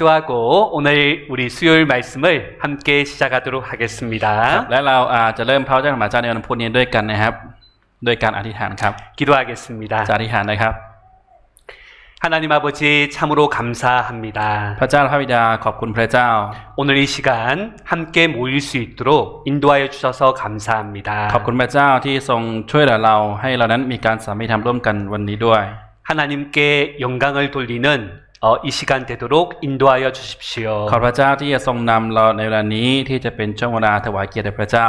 기도하고 오늘 우리 수요일 말씀을 함께 시작하도록 하겠습니다. และเราจะเริ่มพระวจนะของพระเจ้าในวันพุธนี้ด้วยกันนะครับโดยการอธิษฐานครับ 기도하겠습니다. จะอธิษฐานนะครับ 하나님 아버지 참으로 감사합니다. พระเจ้าพระบิดาขอบคุณพระเจ้า 오늘 이 시간 함께 모일 수 있도록 인도하여 주셔서 감사합니다. ขอบคุณพระเจ้าที่ทรงช่วยเหลือเราให้เรานั้นมีการสามัคคีธรรมร่วมกันวันนี้ด้วย 하나님께 영광을 돌리는 이 시간 되도록 인도하여 주십시오. ขอพระเจ้าที่จะทรงนำเราในเวลานี้ที่จะเป็นช่วงเวลาถวายเกียรติแด่พระเจ้า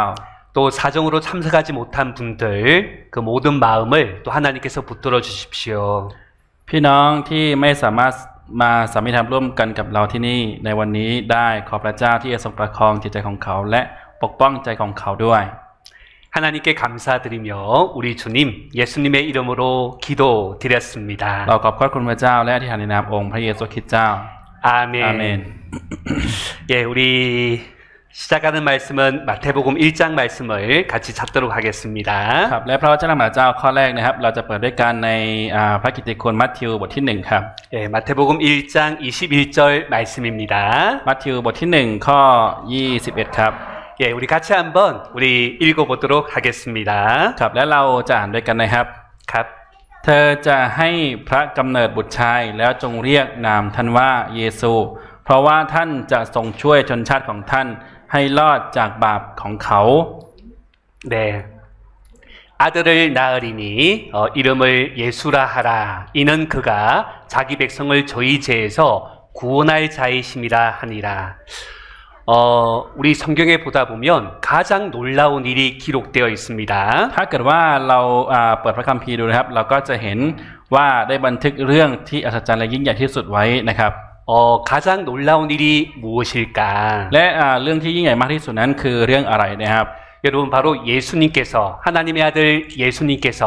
또 사정으로 참석하지 못한 분들 그 모든 마음을 또 하나님께서 붙들어 주십시오. พี่น้องที่ไม่สามารถมาสามัคคีธรรมร่วมกันกับเราที่นี่ในวันนี้ได้ขอพระเจ้าที่จะทรงประคองจิตใจของเขาและปกป้องใจของเขาด้วย 하나님께 감사드리며 우리 주님 예수님의 이름으로 기도드렸습니다. เราขอบคุณพระเจ้าและอธิษฐานในนามองค์พระเยซูคริสต์เจ้า 아멘. 아멘. 예, 우리 시작하는 말씀은 마태복음 1장 말씀을 같이 찾도록 하겠습니다. ครับและพระวจนะของพระเจ้าข้อแรกนะครับเราจะเปิดด้วยกันในพระกิตติคุณมัทธิวบทที่1ครับ 예, 마태복음 1장 21절 말씀입니다. มัทธิวบทที่1ข้อ21ครับ 예, 우리 같이 한번 우리 읽어보도록 하겠습니다. ครับและเราจะอ่านด้วยกันนะครับ 갑. เธอจะให้พระกำเนิดบุตรชายแล้วจงเรียกนามท่านว่าเยซูเพราะว่าท่านจะทรงช่วยชนชาติของท่านให้รอดจากบาปของเขา 네. 아들을 낳으리니 이름을 예수라 하라. 이는 그가 자기 백성을 저희 죄에서 구원할 자이심이라 하니라. 우리 성경에 보다 보면 가장 놀라운 일이 기록되어 있습니다. ถ้าเกิดว่าเราเปิดพระคัมภีร์ดูนะครับเราก็จะเห็นว่าได้บันทึกเรื่องที่อัศจรรย์และยิ่งใหญ่ที่สุดไว้นะครับ 가장 놀라운 일이 무엇일까? และเรื่องที่ยิ่งใหญ่มากที่สุดนั้นคือเรื่องอะไรนะครับ 여러분 바로 예수님께서 하나님의 아들 예수님께서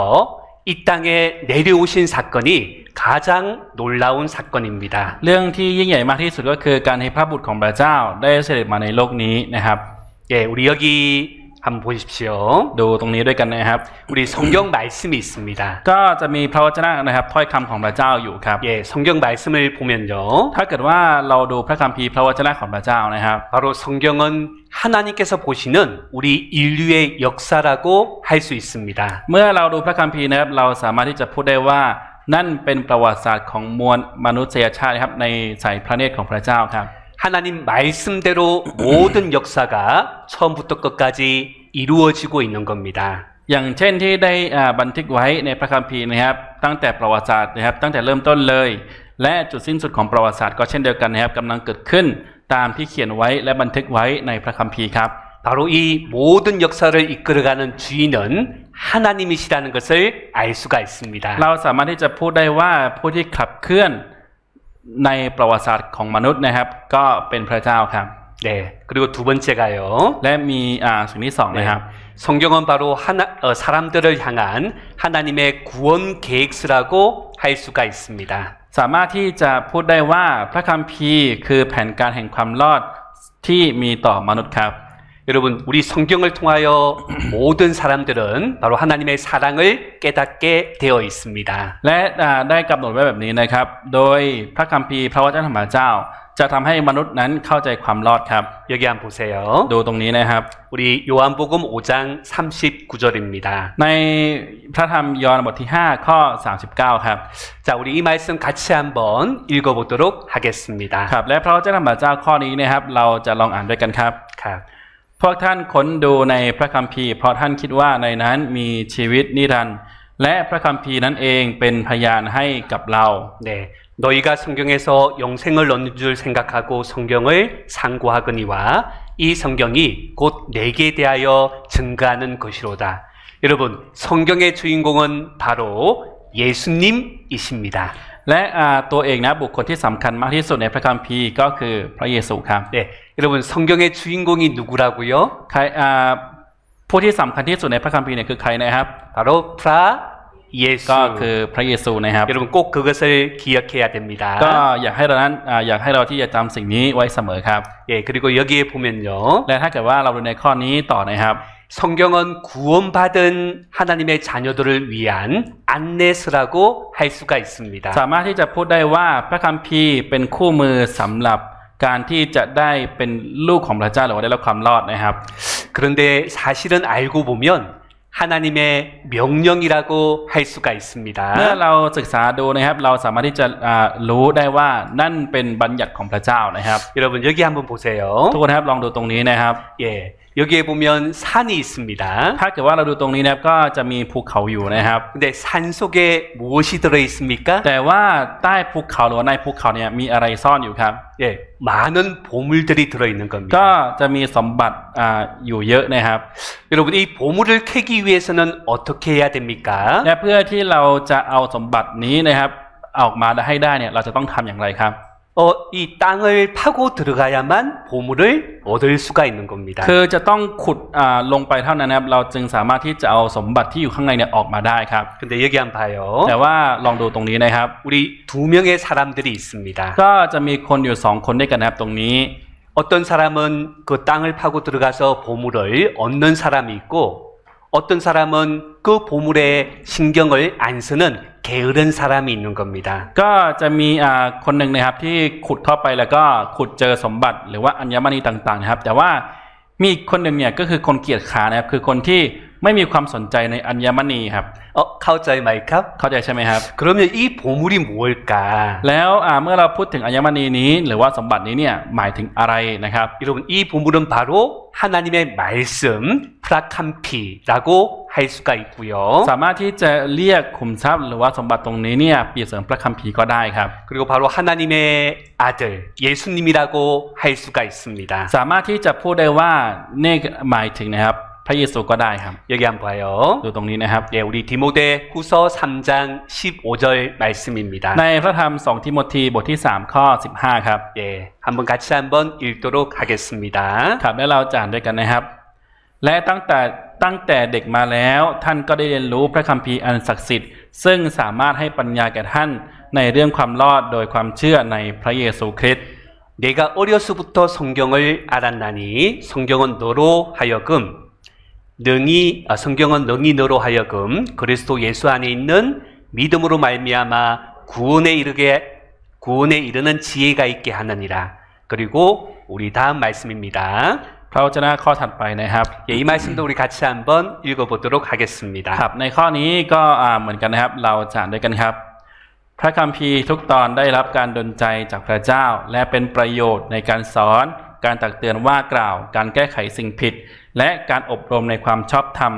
이 땅에 내려오신 사건이 가장 놀라운 사건입니다. เรื่องที่ยิ่งใหญ่มากที่สุดก็คือการให้พระบุตรของพระเจ้าได้เสด็จมาในโลกนี้นะครับ 예, 우리 여기 한번 보십시오. ดูตรงนี้ด้วยกันนะครับ 우리 성경 말씀이 있습니다. ก็จะมีพระวจนะนะครับถ้อยคำของพระเจ้าอยู่ครับ 예, 성경 말씀을 보면요. ถ้าเกิดว่าเราดูพระคัมภีร์พระวจนะของพระเจ้านะครับ 바로 성경은 하나님께서 보시는 우리 인류의 역사라고 할 수 있습니다. เมื่อเราดูพระคัมภีร์นะครับเราสามารถที่จะพูดได้ว่านั่นเป็นประวัติศาสตร์ของมวลมนุษยชาติครับในสายพระเนตรของพระเจ้าครับ 하나님 말씀대로 모든 역사가 처음부터 끝까지 이루어지고 있는 겁니다. อย่างเช่นที่ได้บันทึกไว้ในพระคัมภีร์นะครับตั้งแต่ประวัติศาสตร์นะครับตั้งแต่เริ่มต้นเลยและจุดสิ้นสุดของประวัติศาสตร์ก็เช่นเดียวกันนะครับกำลังเกิดขึ้นตามที่เขียนไว้และบันทึกไว้ในพระคัมภีร์ครับ 바로 이 모든 역사를 이끌어가는 주인은 하나님이시라는 것을 알 수가 있습니다. เราสามารถที่จะพูดได้ว่าผู้ที่ขับเคลื่อนในประวัติศาสตร์ของมนุษย์นะครับก็เป็นพระเจ้าครับ 네, 그리고 두 번째가요. และมีสิ่งที่สองนะครับ 성경은 바로 사람들을 향한 하나님의 구원 계획서라고 할 수가 있습니다. สามารถที่จะพูดได้ว่าพระคัมภีร์คือแผนการแห่งความรอดที่มีต่อมนุษย์ครับ 여러분 우리 성경을 통하여 모든 사람들은 바로 하나님의 사랑을 깨닫게 되어 있습니다. และได้กำหนดไว้แบบนี้นะครับโดยพระคัมภีร์พระวจนะของพระเจ้าจะทำให้มนุษย์นั้นเข้าใจความรอดครับ 여기 한번 보세요. ดูตรงนี้นะครับ 우리 요한복음 5장 39절입니다. ในพระธรรมยอห์นบทที่5ข้อ39ครับ 자, 우리 이 말씀 같이 한번 읽어보도록 하겠습니다. ครับและพระวจนะของพระเจ้าข้อนี้นะครับเราจะลองอ่านด้วยกันครับ ครับ พวกท่านค้นดูในพระคัมภีร์เพราะท่านคิดว่าในนั้นมีชีวิตนิรันดร์และพระคัมภีร์นั้นเองเป็นพยานให้กับเรา 네, 너희가 성경에서 영생을 얻는 줄 생각하고 성경을 상고하거니와 이 성경이 곧 내게 대하여 증거하는 것이로다. 여러분, 성경의 주인공은 바로 예수님이십니다. และตัวเองนะบุคคลที่สำคัญมากที่สุดในพระคัมภีร์ก็คือพระเยซูครับ 네, 여러분 성경의 주인공이 누구라고요? ใครผู้ที่สำคัญที่สุดในพระคัมภีร์เนี่ยคือใครนะครับ 바로 예수. ก็คือพระเยซูนะครับ 여러분 꼭 그것을 기억해야 됩니다. ก็อยากให้เรานั้นอยากให้เราที่จะจำสิ่งนี้ไว้เสมอครับ 예, 그리고 여기에 보면요. และถ้าเกิดว่าเราดูในข้อนี้ต่อนะครับ 성경은 구원받은 하나님의 자녀들을 위한 안내서라고 할 수가 있습니다. สามารถที่จะพูดได้ว่าพระคัมภีร์เป็นคู่มือสำหรับ การที่จะได้เป็นลูกของพระเจ้าหรือว่าได้รับความรอดนะครับ 그런데 사실은 알고 보면 하나님의 명령이라고 할 수가 เมื่อ 있습니다. เราศึกษาดูนะครับเราสามารถที่จะรู้ได้ว่านั่นเป็นบัญญัติของพระเจ้านะครับ 여러분 여기 한번 보세요. ทุกคนครับลองดูตรงนี้นะครับ 예, 여기에 보면 산이 있습니다. ถ้าเกิดว่าเราดูตรงนี้นะครับก็จะมีภูเขาอยู่นะครับ 근데 산 속에 무엇이 들어 있습니까? แต่ว่าใต้ภูเขาหรือว่าในภูเขาเนี่ยมีอะไรซ่อนอยู่ครับ 예, 많은 보물들이 들어 있는 ก็ 겁니다. จะมีสมบัติอยู่เยอะนะครับ 여러분 이 보물을 캐기 위해서는 어떻게 해야 됩니까? และเพื่อที่เราจะเอาสมบัตินี้นะครับออกมาให้ได้เนี่ยเราจะต้องทำอย่างไรครับ 이 땅을 파고 들어가야만 보물을 얻을 수가 있는 겁니다. คือจะต้องขุดลงไปเท่านั้นนะครับเราจึงสามารถที่จะเอาสมบัติที่อยู่ข้างในเนี่ยออกมาได้ครับ 근데 여기 한번 봐요. แต่ว่าลองดูตรงนี้นะครับ 우리 두 명의 사람들이 있습니다. ก็จะมีคนอยู่สองคนด้วยกันนะครับตรงนี้ 어떤 사람은 그 땅을 파고 들어가서 보물을 얻는 사람이 있고 어떤 사람은 그 보물에 신경을 안 쓰는 게으른 사람이 있는 겁니다. ก็จะมีคนหนึ่งนะครับที่ขุดเข้าไปแล้วก็ขุดเจอสมบัติหรือว่าอัญมณีต่างๆนะครับแต่ว่ามีอีกคนหนึ่งเนี่ยก็คือคนเกียจคร้านนะครับคือคนที่ไม่มีความสนใจในอัญมณีครับ เข้าใจไหมครับ เข้าใจใช่ไหมครับ 그러면 이 보물이 무엇일까? แล้วเมื่อเราพูดถึงอัญมณีนี้หรือว่าสมบัตินี้เนี่ยหมายถึงอะไรนะครับ 여러분 이 보물은 바로 하나님의 말씀 프라캄피라고 할 수가 있고요. สามารถที่จะเรียกขุมทรัพย์หรือว่าสมบัติตรงนี้เนี่ยเปรียบเสมือนพระคัมภีร์ก็ได้ครับ 그리고 바로 하나님의 아들 예수님이라고 할 수가 있습니다. สามารถที่จะพูดได้ว่านี่หมายถึงนะครับพระเยซูก็ได้ครับ 여기 한번 봐요. ดูตรงนี้นะครับ 예, 우리 디모데 후서 3장 15절 말씀입니다. ในพระธรรม2ทิโมธีบทที่3ข้อ15ครับ 예, 한번 같이 한번 읽도록 하겠습니다. ครับและเราจะอ่านด้วยกันนะครับ และตั้งแต่เด็กมาแล้วท่านก็ได้เรียนรู้พระคัมภีร์อันศักดิ์สิทธิ์ซึ่งสามารถให้ปัญญาแก่ท่านในเรื่องความรอดโดยความเชื่อในพระเยซูคริสต์ 내가 어려서부터 성경을 알았나니 성경은 너로 하여금 그리스도 예수 안에 있는 믿음으로 말미암아 구원에 이르는 지혜가 있게 하느니라. 그리고 우리 다음 말씀입니다. พระวจนะข้อถัดไปนะครับ 예, 이 말씀도 우리 같이 한번 읽어보도록 하겠습니다. ครับในข้อนี้ก็เหมือนกันนะครับเราจะอ่านด้วยกันครับ พระคัมภีร์ทุกตอนได้รับการดลใจจากพระเจ้าและเป็นประโยชน์ในการสอนการตักเตือนว่ากล่าวการแก้ไขสิ่งผิดและการอบรมในความชอบธรรม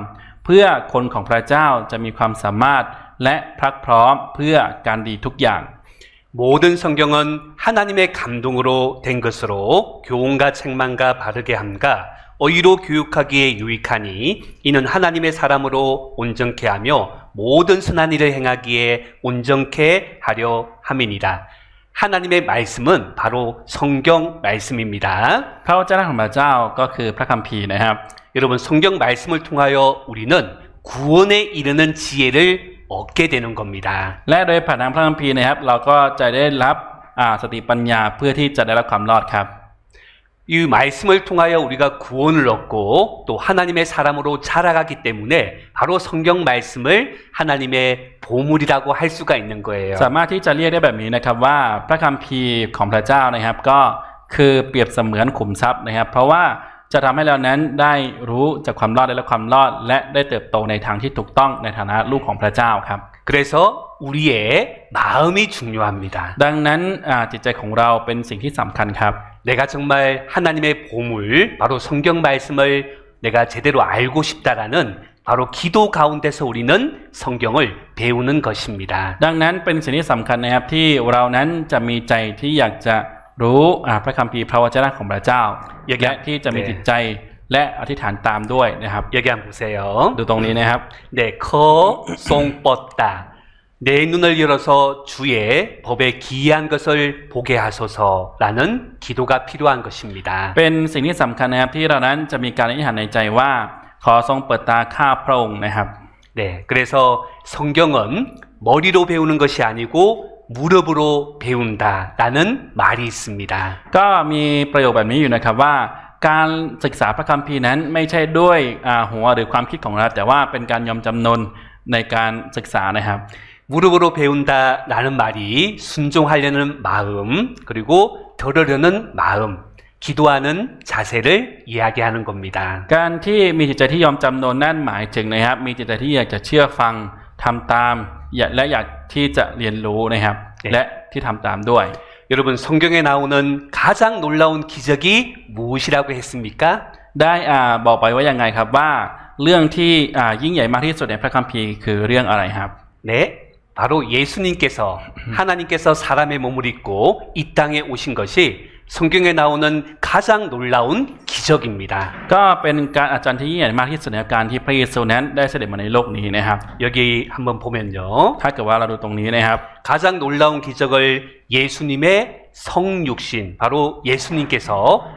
เพื่อคนของพระเจ้าจะมีความสามารถและพรักพร้อมเพื่อการดีทุกอย่าง 모든 성경은 하나님의 감동으로 된 것으로 교훈과 책망과 바르게 함과 어의로 교육하기에 유익하니 이는 하나님의 사람으로 온전케 하며 모든 선한 일을 행하기에 온전케 하려 함이니라. 하나님의 말씀은 바로 성경 말씀입니다. พระวจนะของพระเจ้าก็คือพระคัมภีร์นะครับ 여러분 성경 말씀을 통하여 우리는 구원에 이르는 지혜를 얻게 되는 겁니다. และโดยผ่านทางพระคัมภีร์นะครับเราก็จะได้รับสติปัญญาเพื่อที่จะได้รับความรอดครับ 이 말씀을 통하여 우리가 구원을 얻고 또 하나님의 사람으로 자라가기 때문에 바로 성경 말씀을 하나님의 보물이라고 할 수가 있는 거예요. สามารถที่จะเรียกได้แบบนี้นะครับว่าพระคัมภีร์ของพระเจ้านะครับก็คือเปรียบเสมือนขุมทรัพย์นะครับเพราะว่าจะทำให้เรานั้นได้รู้จากความรอดได้รับความรอดและได้เติบโตในทางที่ถูกต้องในฐานะลูกของพระเจ้าครับ 그래서 우리의 마음이 중요합니다. ดังนั้นจิตใจของเราเป็นสิ่งที่สำคัญครับ 내가 정말 하나님의 보물, 바로 성경 말씀을 내가 제대로 알고 싶다라는 바로 기도 가운데서 우리는 성경을 배우는 것입니다. ดังนั้นเป็นสิ่งที่สำคัญนะครับที่เรานั้นจะมีใจที่อยากจะรู้พระคัมภีร์พระวจนะของพระเจ้าและที่จะมีจิตใจและอธิษฐานตามด้วยนะครับ 여기 한번 보세요. ดูตรงนี้นะครับ 내 커 송뻗다. 내 눈을 열어서 주의 법에 기이한 것을 보게 하소서라는 기도가 필요한 것입니다. เป็นสิ่งที่สำคัญนะครับที่เรานั้นจะมีการอธิษฐานในใจว่าขอทรงเปิดตาข้าพระองค์นะครับ 네, 그래서 성경은 머리로 배우는 것이 아니고 무릎으로 배운다라는 말이 있습니다. ก็มีประโยคแบบนี้อยู่นะครับว่าการศึกษาพระคัมภีร์นั้นไม่ใช่ด้วยหัวหรือความคิดของเราแต่ว่าเป็นการยอมจำนนในการศึกษานะครับ 무릎으로 배운다라는 말이 순종하려는 마음, 그리고 들으려는 마음, 기도하는 자세를 이야기하는 겁니다. การที่มีจิตใจที่ยอมจำนนนั่นหมายถึงนะครับมีจิตใจที่อยากจะเชื่อฟังทำตามและอยากที่จะเรียนรู้นะครับและที่ทำตามด้วย 여러분 성경에 나오는 가장 놀라운 기적이 무엇이라고 했습니까? ได้บอกไปว่ายังไงครับว่าเรื่องที่ยิ่งใหญ่มากที่สุดในพระคัมภีร์คือเรื่องอะไรครับ 네, 바로 예수님께서 하나님께서 사람의 몸을 입고 이 땅에 오신 것이 성경에 나오는 가장 놀라운 기적입니다. ก็เป็นการอาจารย์ที่ยิ่งใหญ่มากที่สุดในการที่พระเยซูนั้นได้เสด็จมาในโลกนี้นะครับ 여기 한번 보면요. ถ้าเกิดว่าเราดูตรงนี้นะครับ 가장 놀라운 기적을 예수님의 성육신, 바로 예수님께서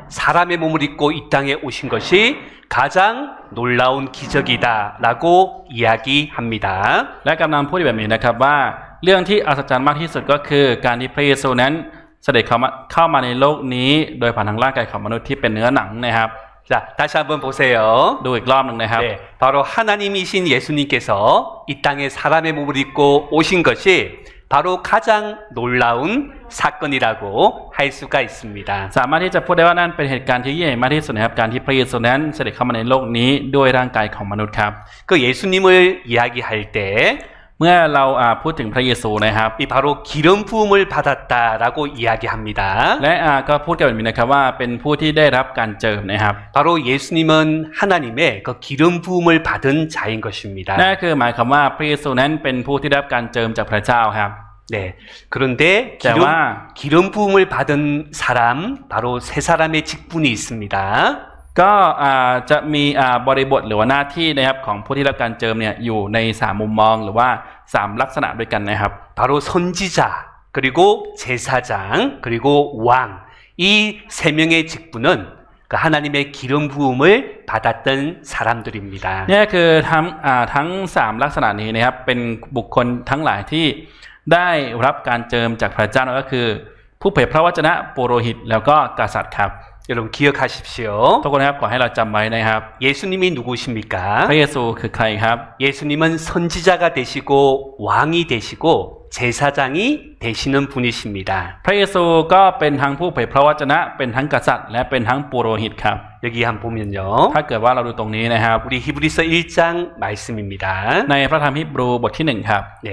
사람의 몸을 입고 이 땅에 오신 것이 가장 놀라운 기적이다라고 이야기합니다. และกำลังพูดแบบนี้นะครับว่าเรื่องที่อัศจรรย์มากที่สุดก็คือการที่พระเยซูนั้นเสด็จเข้ามาในโลกนี้โดยผ่านทางร่างกายของมนุษย์ที่เป็นเนื้อหนังนะครับ 자, 다시 한번 보세요. ดูอีกรอบหนึ่งนะครับ 네, 바로 하나님이신 예수님께서 이 땅에 사람의 몸을 입고 오신 것이 바로 가장 놀라운 사건이라고 할 수가 있습니다. สามารถที่จะพูดได้ว่านั่นเป็นเหตุการณ์ที่ยิ่งใหญ่มากที่สุดนะครับการที่พระเยซูนั้นเสด็จเข้ามาในโลกนี้ด้วยร่างกายของมนุษย์ครับ 그 예수님을 이야기할 때 เมื่อเราพูดถึงพระเยซูนะครับ 이 바로 기름 부음을 받았다라고 이야기합니다. และก็พูดกันแบบนี้นะครับว่าเป็นผู้ที่ได้รับการเจิมนะครับ 바로 예수님은 하나님의 그 기름 부음을 받은 자인 것입니다. นั่นคือหมายความว่าพระเยซูนั้นเป็นผู้ที่ได้รับการเจิมจากพระเจ้าครับ 네. 그런데 자와. 기름 부음을 받은 사람 바로 세 사람의 직분이 있습니다. ก็จะมีบริบทหรือว่าหน้าที่นะครับของผู้ที่รับการเจิมเนี่ยอยู่ใน3มุมมองหรือว่า3ลักษณะด้วยกันนะครับ 바로 선지자, 그리고 제사장, 그리고 왕. 이 세 명의 직분은 그 하나님의 기름 부음을 받았던 사람들입니다. นี่คือทั้ง3ลักษณะนี้นะครับเป็นบุคคลทั้งหลายที่ได้รับการเจิมจากพระเจ้านั่นก็คือผู้เผยพระวจนะปุโรหิตแล้วก็กษัตริย์ครับ 여러분 기억하십시오. ทุกคนนะครับขอให้เราจำไว้นะครับ 예수님이 누구십니까? พระเยซูคือใครครับ 예수님은 선지자가 되시고 왕이 되시고 제사장이 되시는 분이십니다. พระเยซูก็เป็นทั้งผู้เผยพระวจนะเป็นทั้งกษัตริย์และเป็นทั้งปุโรหิตครับ 여기 한번 보면요. ถ้าเกิดว่าเราดูตรงนี้นะครับ 우리 히브리서 1장 말씀입니다. ในพระธรรมฮีบรูบทที่1ครับ 네.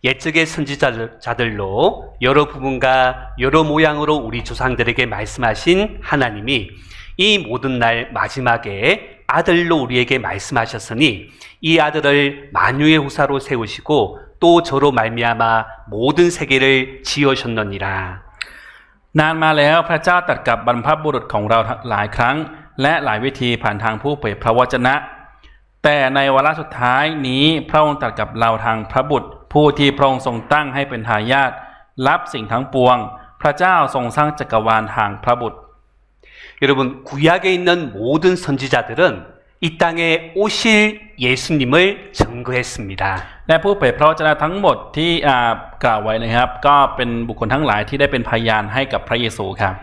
옛적의 선지자들로 여러 부분과 여러 모양으로 우리 조상들에게 말씀하신 하나님이 이 모든 날 마지막에 아들로 우리에게 말씀하셨으니 이 아들을 만유의 후사로 세우시고 또 저로 말미암아 모든 세계를 지으셨느니라. นานมาแล้วพระเจ้าตรัสกับบรรพบุรุษของเราหลายครั้งและหลายวิธีผ่านทางผู้เผยพระวจนะแต่ในวาระสุดท้ายนี้พระองค์ตรัสกับเราทางพระบุตรผู้ที่พระองค์ทรงตั้งให้เป็นทายาทรับสิ่งทั้งปวงพระเจ้าทรงสร้างจักรวาลทางพระบุตร 여러분 구약에 있는 모든 선지자들은 이 땅에 오실 예수님을 증거했습니다. และผู้เผยพระวจนะทั้งหมดที่กล่าวไว้นะครับก็เป็นบุคคลทั้งหลายที่ได้เป็นพยานให้กับพระเยซูครับ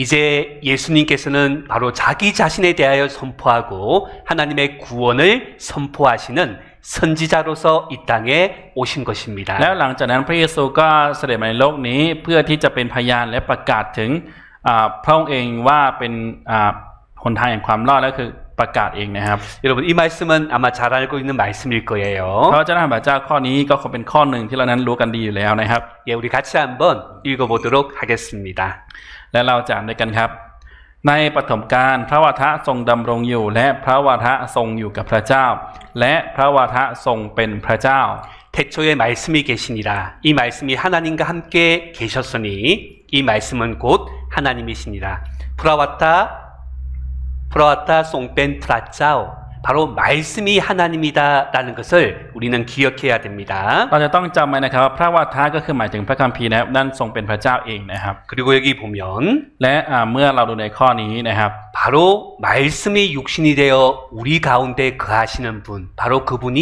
이제 예수님께서는 바로 자기 자신에 대하여 선포하고 하나님의 구원을 선포하시는 선지자로서 이 땅에 오신 것입니다. แล้วหลังจากนั้นพระเยซูก็เสด็จมาในโลกนี้เพื่อที่จะเป็นพยานและประกาศถึงพระองค์เองว่าเป็นหนทางแห่งความรอดและคือประกาศเองนะครับ 여러분 이 말씀은 아마 잘 알고 있는 말씀일 거예요. พระวจนะของพระเจ้าข้อนี้ก็คงเป็นข้อหนึ่งที่เรานั้นรู้กันดีอยู่แล้วนะครับ 예, 우리 같이 한번 읽어보도록 하겠습니다. และเราจะอ่านด้วยกันครับ ในปฐมกาลพระวาทะทรงดำรงอยู่และพระวาทะทรงอยู่กับพระเจ้า และพระวาทะทรงเป็นพระเจ้า 태초에 말씀이 계시니라. 이 말씀이 하나님과 함께 계셨으니 이 말씀은 곧 하나님이시니라. 프라와타 송뺀 프라짜오. 바로 말씀이 하나님이다라는 것을 우리는 기억해야 됩니다. เราจะต้องจำไว้นะครับว่าพระวาทะก็คือหมายถึงพระคัมภีร์นะครับนั่นทรงเป็นพระเจ้าเองนะครับ 그리고 여기 보면 และเมื่อเราดูในข้อนี้นะครับ 바로 말씀이 육신이 되어 우리 가운데 거하시는 분, 바로 그분이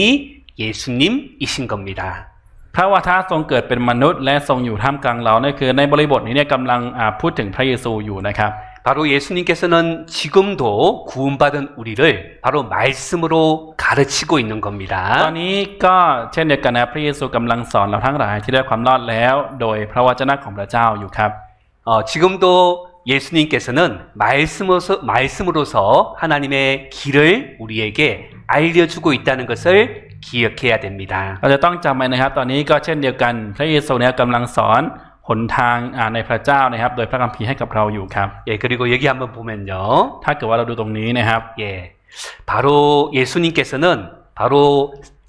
예수님이신 겁니다. พระวาทะทรงเกิดเป็นมนุษย์และทรงอยู่ท่ามกลางเรานั่นคือในบริบทนี้เนี่ยกำลังพูดถึงพระเยซูอยู่นะครับ 바로 예수님께서는 지금도 구원받은 우리를 바로 말씀으로 가르치고 있는 ตอน 겁니다. นี้ก็เช่นเดียวกันนะพระเยซูกำลังสอนเราทั้งหลายที่ได้ความรอดแล้วโดยพระวจนะของพระเจ้าอยู่ครับ 지금도 예수님께서는 말씀으로서 하나님의 길을 우리에게 알려주고 있다는 것을 기억해야 됩니다. เราจะต้องจำไว้นะครับตอนนี้ก็เช่นเดียวกันพระเยซูเนี่ยกำลังสอนหนทางในพระเจ้านะครับโดยพระคัมภีร์ให้กับเราอยู่ครับ 예, 그리고 여기 한번 보면요. ถ้าเกิดว่าเราดูตรงนี้นะครับ 예, 바로 예수님께서는 바로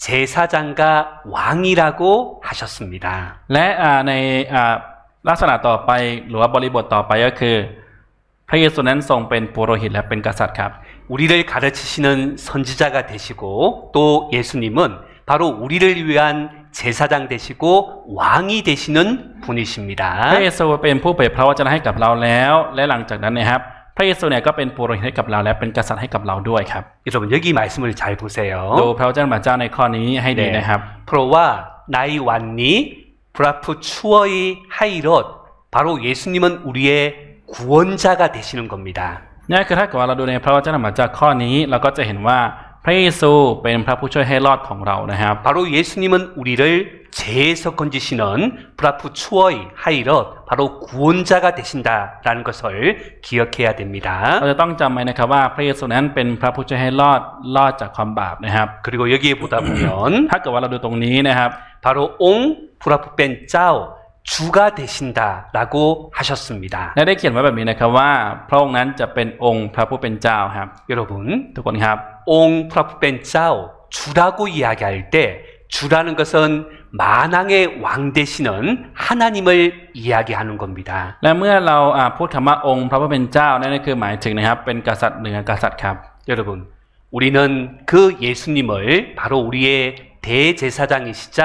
제사장과 왕이라고 하셨습니다. และในลักษณะต่อไปหรือว่าบริบทต่อไปก็คือพระเยซูนั้นทรงเป็นปุโรหิตและเป็นกษัตริย์ครับ 우리를 가르치시는 선지자가 되시고 또 예수님은 바로 우리를 위한 제사장 되시고 왕이 되시는 พ 분이십니다. ระเยซูเป็นผู้เผยพระวจนะให้กับเราแล้วและหลังจากนั้นนะครับพระเยซูเนี่ยก็เป็นปุโรหิตให้กับเราและเป็นกษัตริย์ให้กับเราด้วยครับ 여러분 여기 말씀을 잘 ดู 보세요. พระวจนะของพระเจ้าในข้อนี้ให้ดีนะครับ 프로와 나이 왔니 브라프 추어이 하이롯 바로 예수님은 우리의 구원자가 되시는 겁니다. นี่คือถ้าเกิดว่าเราดูในพระวจนะของพระเจ้าข้อนี้เราก็จะเห็นว่าพระเยซูเป็นพระผู้ช่วยให้รอดของเรานะครับ 바로 예수님은 우리를 죄에서 건지시는 브라프 추어이 하이롯 바로 구원자가 되신다라는 것을 기억해야 됩니다. เราจะต้องจำไว้นะครับว่าพระเยซูนั้นเป็นพระผู้ช่วยให้รอดจากความบาปนะครับ 그리고 여기에 보다 보면 ถ้าเกิดว่าเราดูตรงนี้นะครับ 바로 옹 브라프 뺀 짜오 주가 되신다라고 하셨습니다. และได้เขียนไว้แบบนี้นะครับว่าพระองค์นั้นจะเป็นองค์พระผู้เป็นเจ้าครับ 여러분 ทุกคนครับ 옹 브라프 뺀 짜오 주라고 이야기할 때 주라는 것은 만왕의 왕 되시는 하나님을 이야기하는 겁니다. และเมื่อเราพูดคำว่าองค์พระผู้เป็นเจ้านั่นก็คือหมายถึงนะครับเป็นกษัตริย์เหนือกษัตริย์ครับ 여러분 우리는 그 예수님을 바로 우리의 대제사장이시자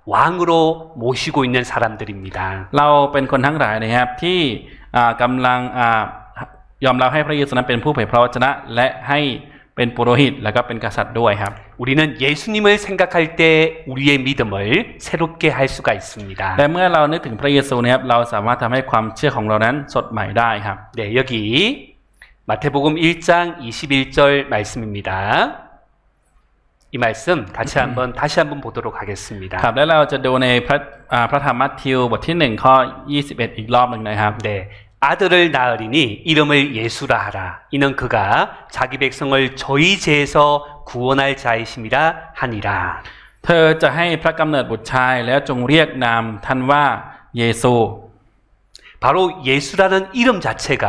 왕으로 모시고 있는 사람들입니다. เราเป็นคนทั้งหลายนะครับที่กำลังยอมรับให้พระเยซูนั้นเป็นผู้เผยพระวจนะและให้เป็นปุโรหิตและก็เป็นกษัตริย์ด้วยครับ 우리는 예수님을 생각할 때 우리의 믿음을 새롭게 할 수가 있습니다. และเมื่อเรานึกถึงพระเยซูนะครับเราสามารถทำให้ความเชื่อของเรานั้นสดใหม่ได้ครับ 네, 여기 마태복음 1장 21절 말씀입니다. 이 말씀 다시 한번 보도록 하겠습니다. ครับและเราจะดูในพระธรรมมัทธิวบทที่1ข้อ21อีกรอบหนึ่งนะครับ 네, 아들을 낳으리니 이름을 예수라 하라. 이는 그가 자기 백성을 저희 죄에서 구원할 자이심이라 하니라. เธอจะให้พระกำเนิดบุตรชายแล้วจงเรียกนามท่านว่าเยซู 바로 예수라는 이름 자체가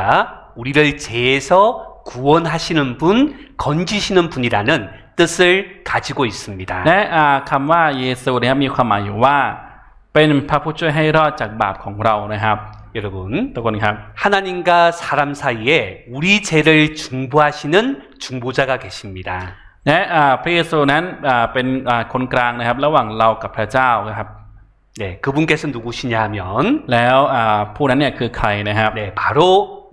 우리를 죄에서 구원하시는 분, 건지시는 분이라는 뜻을 가지고 있습니다. และคำว่าเยซูนะครับมีความหมายอยู่ว่าเป็นพระผู้ช่วยให้รอดจากบาปของเรานะครับ 여러분, ทุกคนครับ 하나님과 사람 사이에 우리 죄를 중보하시는 중보자가 계십니다. และพระเยซูนั้นเป็นคนกลางนะครับระหว่างเรากับพระเจ้านะครับ 네, 그분께서 누구시냐 하면 แล้วผู้นั้นเนี่ยคือใครนะครับ 네, 바로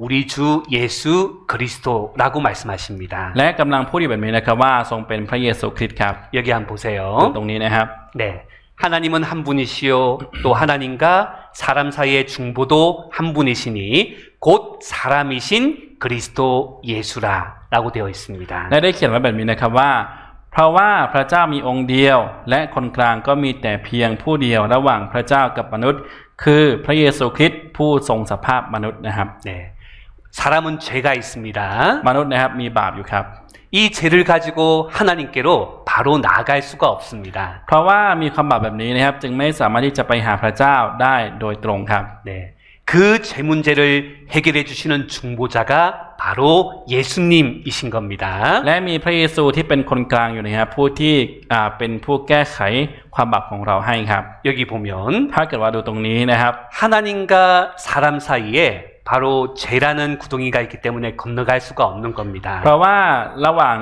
우리 주 예수 그리스도라고 말씀하십니다. และกำลังพูดอยู่แบบนี้นะครับว่าทรงเป็นพระเยซูคริสต์ครับ 여기 한번 보세요. ตรงนี้นะครับ 네, 하나님은 한 분이시요 또 하나님과 사람 사이의 중보도 한 분이시니 곧 사람이신 그리스도 예수라라고 되어 있습니다. และได้เขียนไว้แบบนี้นะครับว่าเพราะว่าพระเจ้ามีองค์เดียวและคนกลางก็มีแต่เพียงผู้เดียวระหว่างพระเจ้ากับมนุษย์ คือพระเยซูคริสต์ผู้ทรงสภาพมนุษย์นะครับ 네, 사람은 죄가 있습니다. มนุษย์นะครับมีบาปอยู่ครับ 이 죄를 가지고 하나님께로 바로 나아갈 수가 없습니다. เพราะว่ามีความบาปแบบนี้นะครับจึงไม่สามารถที่จะไปหาพระเจ้าได้โดยตรงครับ 네, 그 죄 문제를 해결해 주시는 중보자가 바로 예수님이신 겁니다. และมีพระเยซูที่เป็นคนกลางอยู่นะครับผู้ที่เป็นผู้แก้ไขความบาปของเราให้ครับ 여기 보면 ถ้าเกิดว่าดูตรงนี้นะครับ 하나님과 사람 사이에 바로 죄라는 구덩이가 있기 때문에 건너갈 수가 없는 겁니다. เพราะว่าระหว่าง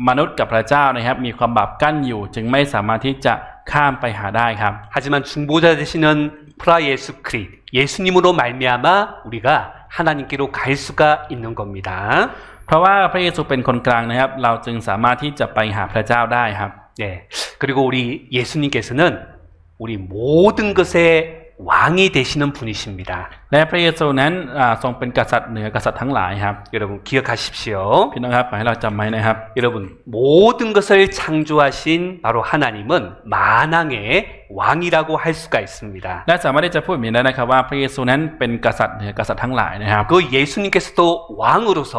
มนุษย์กับพระเจ้านะครับมีความบาปกั้นอยู่จึงไม่สามารถที่จะข้ามไปหาได้ครับ 하지만 중보자 되시는 프라 예수 크리스트 예수님으로 말미암아 우리가 하나님께로 갈 수가 있는 겁니다. เพราะว่าพระเยซูเป็นคนกลางนะครับเราจึงสามารถที่จะไปหาพระเจ้าได้ครับ 네. 그리고 우리 예수님께서는 우리 모든 것의 왕이 되시는 분이십니다. และพระเยซูนั้นทรงเป็นกษัตริย์เหนือกษัตริย์ทั้งหลายครับ 여러분 기억하십시오. พี่น้องครับขอให้เราจำไว้นะครับ 여러분 모든 것을 창조하신 바로 하나님은 만왕의 왕이라고 할 수가 있습니다. และสามารถที่จะพูดแบบนี้ได้นะครับว่าพระเยซูนั้นเป็นกษัตริย์เหนือกษัตริย์ทั้งหลายนะครับ 그 예수님께서도 왕으로서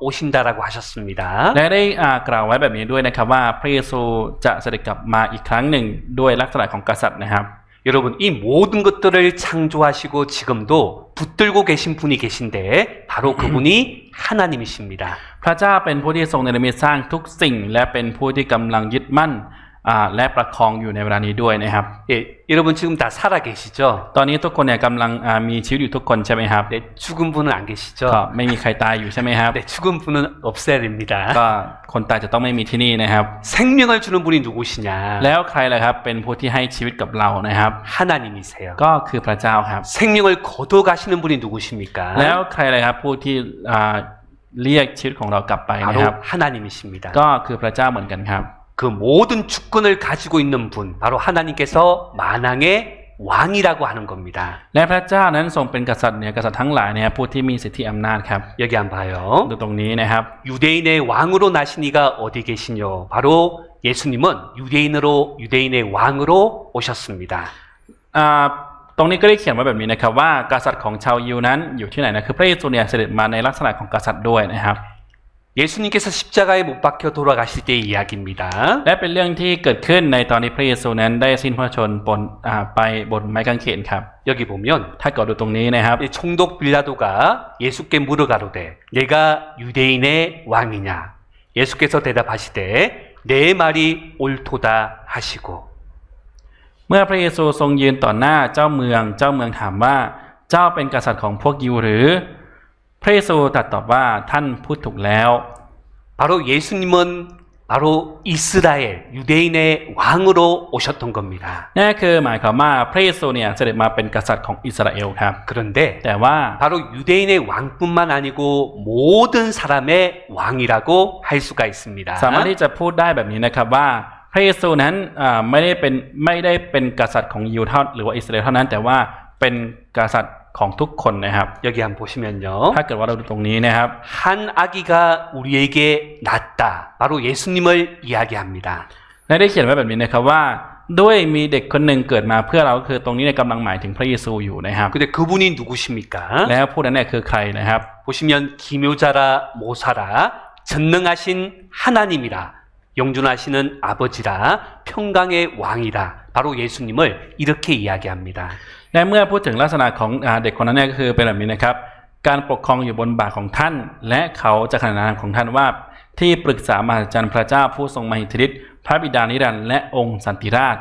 오신다라고 하셨습니다. และได้กล่าวไว้แบบนี้ด้วยนะครับว่าพระเยซูจะเสด็จกลับมาอีกครั้งหนึ่งด้วยลักษณะของกษัตริย์นะครับ 여러분 이 모든 것들을 창조하시고 지금도 붙들고 계신 분이 계신데 바로 그분이 하나님이십니다. พระเจ้าเป็นผู้ที่ทรงเนรมิตสร้างทุกสิ่งและเป็นผู้ที่กำลังยึดมั่นและประคองอยู่ในเวลานี้ด้วยนะครับ 예, 여러분 지금 다 살아 계시죠? ตอนนี้ทุกคนเนี่ยกำลังมีชีวิตอยู่ทุกคนใช่ไหมครับ 네, 죽은 분은 안 계시죠? ก็ไม่มีใครตายอยู่ใช่ไหมครับ 네, 죽은 분은 없어야 됩니다. ก็คนตายจะต้องไม่มีที่นี่นะครับ 생명을 주는 분이 누구시냐? แล้วใครล่ะครับเป็นผู้ที่ให้ชีวิตกับเรานะครับ 하나님이세요. ก็คือพระเจ้าครับ 생명을 거둬가시는 분이 누구십니까? แล้วใครล่ะครับผู้ที่เรียกชีวิตของเรากลับไปนะครับ 바로 하나님이십니다. ก็คือพระเจ้าเหมือนกันครับ 그 모든 주권을 가지고 있는 분, 바로 하나님께서 만왕의 왕이라고 하는 겁니다. และพระเจ้านั้นทรงเป็นกษัตริย์เหนือกษัตริย์ทั้งหลายนะครับผู้ที่มีสิทธิอำนาจครับ 여기 한번 봐요. ดูตรงนี้นะครับ 유대인의 왕으로 나신 이가 어디 계시뇨? 바로 예수님은 유대인의 왕으로 오셨습니다. ตรงนี้ก็ได้เขียนไว้แบบนี้นะครับว่ากษัตริย์ของชาวยิวนั้นอยู่ที่ไหนนะคือพระเยซูเนี่ยเสด็จมาในลักษณะของกษัตริย์ด้วยนะครับ 예수님께서 십자가에 못 박혀 돌아가실 때의 이야기입니다. และเป็นเรื่องที่เกิดขึ้นในตอนที่พระเยซูนั้นได้สิ้นพระชนม์ไปบนไม้กางเขนครับ 여기 보면 ถ้าเกิดดูตรงนี้นะครับ 이 총독 빌라도가 예수께 물어가로되 내가 유대인의 왕이냐? 예수께서 대답하시되 내 말이 옳도다 하시고 เมื่อพระเยซูทรงยืนต่อหน้าเจ้าเมืองถามว่าเจ้าเป็นกษัตริย์ของพวกยิวหรือพระเยซูตรัสตอบว่าท่านพูดถูกแล้ว 바로 예수님은 바로 이스라엘 유대인의 왕으로 오셨던 겁니다. นั่นคือหมายความว่าพระเยซูเนี่ยเสด็จมาเป็นกษัตริย์ของอิสราเอลครับ 그런데 แต่ว่า 바로 유대인의 왕뿐만 아니고 모든 사람의 왕이라고 할 수가 있습니다. สามารถที่จะพูดได้แบบนี้นะครับว่าพระเยซูนั้นไม่ได้เป็นกษัตริย์ของยิวเท่าหรือว่าอิสราเอลเท่านั้นแต่ว่าเป็นกษัตริย์ของทุกคนนะครับ 여기 한번 보시면요. ถ้าเกิดว่าเราดูตรงนี้นะครับ 한 아기가 우리에게 낳았다. 바로 예수님을 이야기합니다. และได้เขียนไว้แบบนี้นะครับว่าด้วยมีเด็กคนหนึ่งเกิดมาเพื่อเราคือตรงนี้ในกำลังหมายถึงพระเยซูอยู่นะครับ 근데 그분이 누구십니까? แล้วผู้นั้นเนี่ยคือใครนะครับ 보시면 기묘자라 모사라 전능하신 하나님이라 영존하시는 아버지라 평강의 왕이라 바로 예수님을 이렇게 이야기합니다. และเมื่อพูดถึงลักษณะของเด็กคนนั้นเนี่ยก็คือเป็นแบบนี้นะครับการปกครองอยู่บนบ่าของท่านและเขาจะขนานนามของท่านว่าที่ปรึกษามหัศจรรย์พระเจ้าผู้ทรงมหิทธิฤทธิ์พระบิดานิรันดร์และองค์สันติราช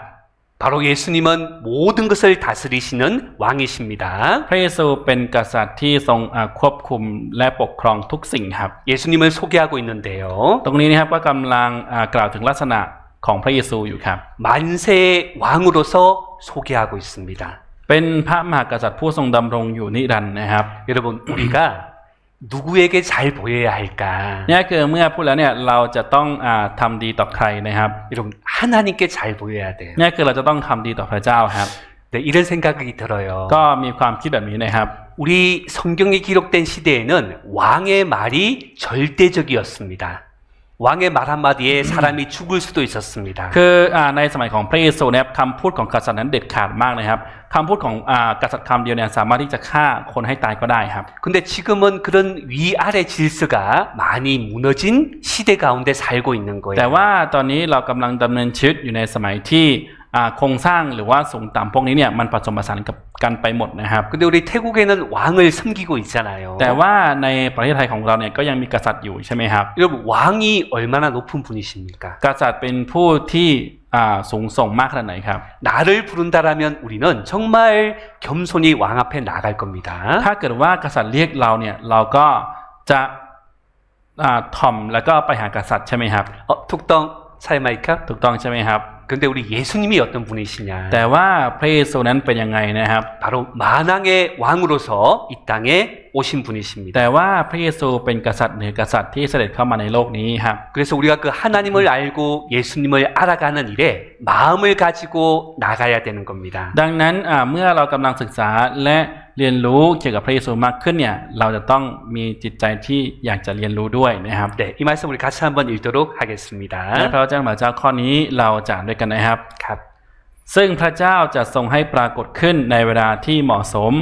바로 예수님은 모든 것을 다스리시는 왕이십니다. พระเยซูเป็นกษัตริย์ที่ทรงควบคุมและปกครองทุกสิ่งครับ 예수님을 소개하고 있는데요. ตรงนี้นะครับก็กำลังกล่าวถึงลักษณะของพระเยซูอยู่ครับ 만세의 왕으로서 소개하고 있습니다. เป็นพระมหากษัตริย์ผู้ทรงดำรงอยู่นิรันดร์นะครับ 여러분 우리가 누구에게 잘 보여야 할까? นี่คือเมื่อพูดแล้วเนี่ยเราจะต้องทำดีต่อใครนะครับ 여러분 하나님께 잘 보여야 돼요. นี่คือเราจะต้องทำดีต่อพระเจ้าครับ 네, 이런 생각이 들어요. ก็มีความคิดแบบนี้นะครับ 우리 성경에 기록된 시대에는 왕의 말이 절대적이었습니다. 왕의 말 한마디에 사람이 죽을 수도 있었습니다. คือในสมัยของพระเยซูนะครับคำพูดของกษัตริย์นั้นเด็ดขาดมากนะครับคำพูดของกษัตริย์คำเดียวเนี่ยสามารถที่จะฆ่าคนให้ตายก็ได้ครับ 근데 지금은 그런 위아래 질서가 많이 무너진 시대 가운데 살고 있는 거예요. แต่ว่าตอนนี้เรากำลังดำเนินชีวิตอยู่ในสมัยที่โครงสร้างหรือว่าสูงต่ำพวกนี้เนี่ยมันผสมผสานกับกันไปหมดนะครับ 근데 우리 태국에는 왕을 섬기고 있잖아요. แต่ว่าในประเทศไทยของเราเนี่ยก็ยังมีกษัตริย์อยู่ใช่ไหมครับ 여러분 왕이 얼마나 높은 분이십니까? กษัตริย์เป็นผู้ที่สูงส่งมากขนาดไหนครับ 나를 부른다라면 우리는 정말 겸손히 왕 앞에 나갈 겁니다. ถ้าเกิดว่ากษัตริย์เรียกเราเนี่ยเราก็จะถ่อมแล้วก็ไปหากษัตริย์ใช่ไหมครับ 툭덩 차이마이카? ถูกต้องใช่ไหมครับ 근데 우리 예수님이 어떤 분이시냐? แต่ว่าพระเยซูนั้นเป็นยังไงนะครับ 바로 만왕의 왕으로서 이 땅에 오신 분이십니다. แต่ว่าพระเยซูเป็นกษัตริย์เหนือกษัตริย์ที่เสด็จเข้ามาในโลกนี้ครับ 그래서 우리가 그 하나님을 알고 예수님을 알아가는 일에 마음을 가지고 나가야 되는 겁니다. ดังนั้นเมื่อเรากำลังศึกษาและเรียนรู้เกี่ยวกับพระเยซูมากขึ้นเนี่ยเราจะต้องมีจิตใจที่อยากจะเรียนรู้ด้วยนะครับ 네, 이 말씀 우리 같이 한번 읽도록 และ 하겠습니다. พระเจ้าพระเจ้าข้อนี้เราจะด้วยกันนะครับ ครับ ซึ่งพระเจ้าจะทรงให้ปรากฏขึ้นในเวลาที่เหมาะสม